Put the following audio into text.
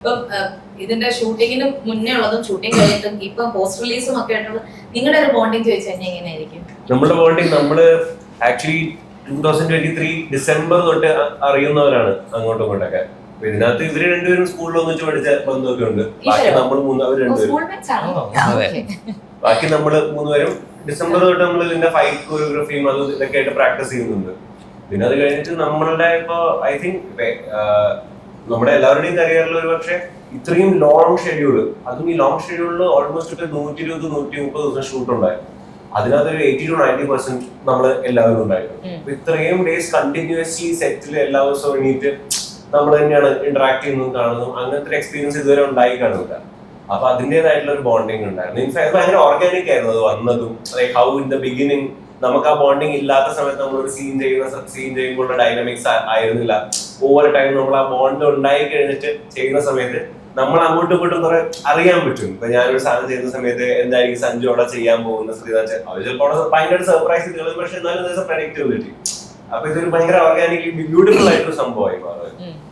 ഇപ്പം ഇതിന്റെ ഷൂട്ടിങ്ങിന് മുന്നേ ഉള്ളതും ഷൂട്ടിംഗ് കഴിഞ്ഞിട്ടും ഇപ്പം പോസ്റ്റ് റിലീസും ഒക്കെ ആയിട്ടുള്ള നിങ്ങളുടെ ഒരു ബോണ്ടിങ് ചോദിച്ചു കഴിഞ്ഞാൽ എങ്ങനെയായിരിക്കും? നമ്മുടെ ബോണ്ടിങ് നമ്മള് ആക്ച്വലി 2023 ഡിസംബർ തൊട്ട് അറിയുന്നവരാണ് അങ്ങോട്ടും ഇങ്ങോട്ടൊക്കെ. ഇതിനകത്ത് ഇവര് രണ്ടുപേരും സ്കൂളിൽ ഒന്നിച്ച് പഠിച്ച ബന്ധമൊക്കെ ഉണ്ട്. ബാക്കി നമ്മൾ മൂന്നുപേരും ബാക്കി നമ്മള് മൂന്നുപേരും ഡിസംബർ തൊട്ട് നമ്മൾ ഇതിന്റെ ഫൈറ്റ് കൊറിയോഗ്രഫിയും അത് ഇതൊക്കെ ആയിട്ട് പ്രാക്ടീസ് ചെയ്യുന്നുണ്ട്. പിന്നെ അത് കഴിഞ്ഞിട്ട് നമ്മളുടെ ഇപ്പൊ ഐ തിങ്ക് നമ്മുടെ എല്ലാവരുടെയും കരിയറിൽ ഒരു പക്ഷെ ഇത്രയും ലോങ് ഷെഡ്യൂള്, അതും ഈ ലോങ് ഷെഡ്യൂളിൽ ഓൾമോസ്റ്റ് 120-130 ദിവസം ഷൂട്ട് ഉണ്ടായിരുന്നു. അതിനകത്ത് ഒരു 80-90% നമ്മൾ എല്ലാവരും ഉണ്ടായിരുന്നു. ഇത്രയും ഡേയ്സ് കണ്ടിന്യൂസ്ലി സെറ്റിൽ എല്ലാ ദിവസവും എണീറ്റ് നമ്മൾ തന്നെയാണ് ഇന്ററാക്ട് ചെയ്യുന്നതും കാണുന്നതും. അങ്ങനത്തെ എക്സ്പീരിയൻസ് ഇതുവരെ ഉണ്ടായി കാണുന്നില്ല. അപ്പൊ അതിന്റേതായിട്ടുള്ള ഒരു ബോണ്ടിങ് ഉണ്ടായിരുന്നു. ഇൻഫാക്ട് ഭയങ്കര ഓർഗാനിക് ആയിരുന്നു അത് വന്നതും. Like how in the beginning നമുക്ക് ആ ബോണ്ടിങ് ഇല്ലാത്ത സമയത്ത് നമ്മൾ ഒരു സീൻ ചെയ്യുമ്പോഴുള്ള ഡൈനാമിക്സ് ആയിരുന്നില്ല. ഓവർ ടൈം നമ്മൾ ആ ബോണ്ട് ഉണ്ടായി കഴിഞ്ഞിട്ട് ചെയ്യുന്ന സമയത്ത് നമ്മൾ അങ്ങോട്ടും ഇങ്ങോട്ടും കുറെ അറിയാൻ പറ്റും. ഇപ്പൊ ഞാനൊരു സാധനം ചെയ്യുന്ന സമയത്ത് എന്തായിരിക്കും സഞ്ജു അവിടെ ചെയ്യാൻ പോകുന്ന ശ്രീനാഥ്, അവർ ചിലപ്പോൾ ഭയങ്കര സർപ്രൈസ് ചെയ്ത്, പക്ഷെ എന്നാലും പ്രഡിക്റ്റബിലിറ്റി. അപ്പൊ ഇതൊരു ഭയങ്കര ഓർഗാനിക് ബ്യൂട്ടിഫുൾ ആയിട്ടൊരു സംഭവമായി മാറും.